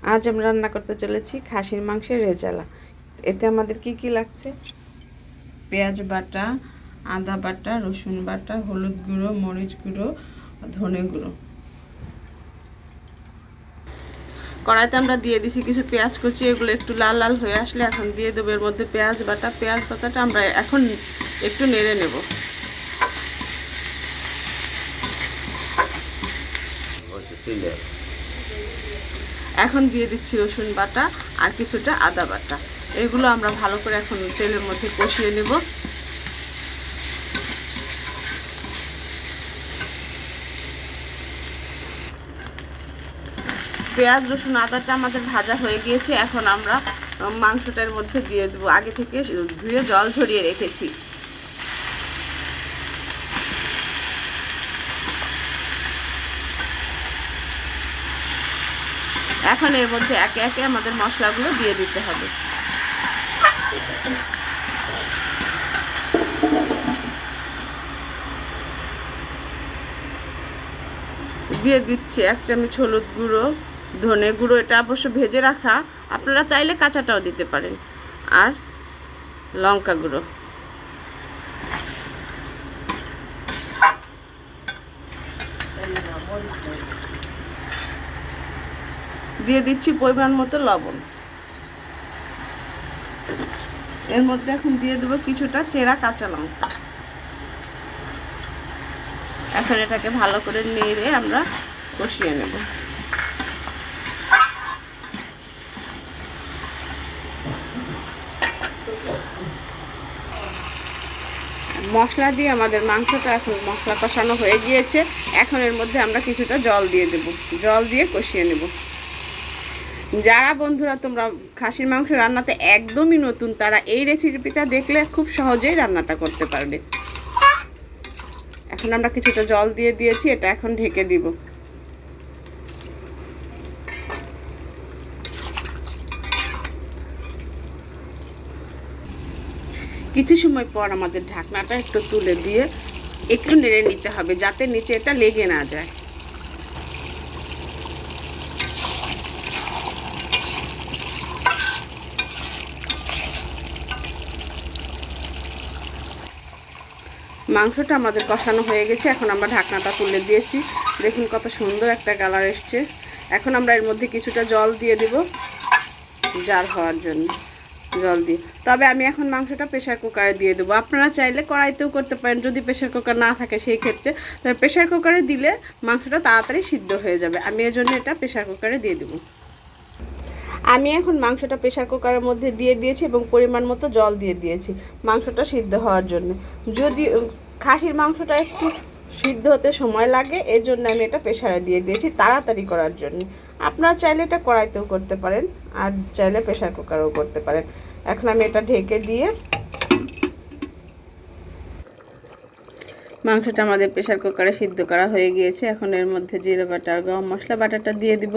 আজ আমরা রান্না করতে চলেছি খাসির মাংসের রেজালা। এতে আমাদের কি কি লাগছে: পেঁয়াজ বাটা, আদা বাটা, রসুন বাটা, হলুদ গুঁড়ো, মরিচ গুঁড়ো, ধনে গুঁড়ো। কড়াইতে আমরা দিয়ে দিছি কিছু পেঁয়াজ কুচি, এগুলো একটু লাল লাল হয়ে আসলে এখন দিয়ে দেবো এর মধ্যে পেঁয়াজ বাটা। পেঁয়াজ বাটাটা আমরা এখন একটু নেড়ে নেব। এখন দিয়ে দিচ্ছি রসুন বাটা আর কিছুটা আদা বাটা। এগুলো আমরা ভালো করে এখন তেলের মধ্যে কষিয়ে নেব। পেঁয়াজ রসুন আদাটা আমাদের ভাজা হয়ে গিয়েছে। এখন আমরা মাংসটার মধ্যে দিয়ে দেবো। আগে থেকে ধুয়ে জল ঝরিয়ে রেখেছি। এখন এর মধ্যে একে একে আমাদের মশলাগুলো দিয়ে দিতে হবে। দিয়ে দিচ্ছি 1 চামচ হলুদ গুঁড়ো, ধনে গুঁড়ো, এটা অবশ্য ভেজে রাখা, আপনারা চাইলে কাঁচাটাও দিতে পারেন, আর লঙ্কা গুঁড়ো। দিয়ে দিচ্ছি পরিমাণ মতো লবণ। এর মধ্যে এখন দিয়ে দেবো কিছুটা চেরা কাঁচা লঙ্কা। এখন এটাকে ভালো করে নেড়ে আমরা কষিয়ে নেব। মশলা দিয়ে আমাদের মাংসটা এখন মশলা কষানো হয়ে গিয়েছে। এখন এর মধ্যে আমরা কিছুটা জল দিয়ে দেব। জল দিয়ে কষিয়ে নেব। যারা বন্ধুরা তোমরা খাসির মাংস রান্নাতে একদমই নতুন, তারা এই রেসিপিটা দেখলে খুব সহজেই রান্নাটা করতে পারবে। এখন আমরা কিছুটা জল দিয়ে দিয়েছি, এটা এখন ঢেকে দিব। কিছু সময় পর আমাদের ঢাকনাটা একটু তুলে দিয়ে একটু নেড়ে নিতে হবে, যাতে নিচে এটা লেগে না যায়। মাংসটা আমাদের কষানো হয়ে গেছে। এখন আমরা ঢাকনাটা তুলে দিয়েছি। দেখুন কত সুন্দর একটা কালার এসছে। এখন আমরা এর মধ্যে কিছুটা জল দিয়ে দেব জার হওয়ার জন্য। জল দিয়ে, তবে আমি এখন মাংসটা প্রেশার কুকারে দিয়ে দেবো। আপনারা চাইলে কড়াইতেও করতে পারেন, যদি প্রেশার কুকার না থাকে সেই ক্ষেত্রে। তবে প্রেশার কুকারে দিলে মাংসটা তাড়াতাড়ি সিদ্ধ হয়ে যাবে। আমি এর জন্য এটা প্রেশার কুকারে দিয়ে দেবো। আমি এখন মাংসটা প্রেশার কুকারের মধ্যে দিয়ে দিয়েছি এবং পরিমাণ মতো জল দিয়ে দিয়েছি মাংসটা সিদ্ধ হওয়ার জন্য। যদি খাসির মাংসটা একটু সিদ্ধ হতে সময় লাগে, এর জন্য আমি এটা প্রেশারে দিয়ে দিয়েছি তাড়াতাড়ি করার জন্য। আপনারা চাইলে এটা কড়াইতেও করতে পারেন, আর চাইলে প্রেশার কুকারেও করতে পারেন। এখন আমি এটা ঢেকে দিয়ে, মাংসটা আমাদের প্রেশার কুকারে সিদ্ধ করা হয়ে গিয়েছে। এখন এর মধ্যে জিরে বাটা আর গরম মশলা বাটাটা দিয়ে দিব।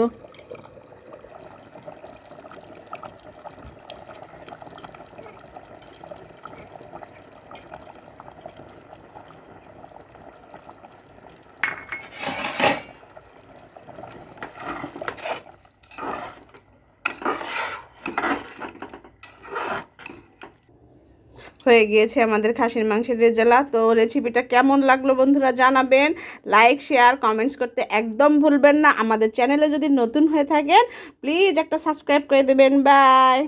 হয়ে গিয়েছে আমাদের খাসির মাংসের রেজালা। তো রেসিপিটা কেমন লাগলো বন্ধুরা জানাবেন। লাইক শেয়ার কমেন্টস করতে একদম ভুলবেন না। আমাদের চ্যানেলে যদি নতুন হয়ে থাকেন প্লিজ একটা সাবস্ক্রাইব করে দেবেন। বাই।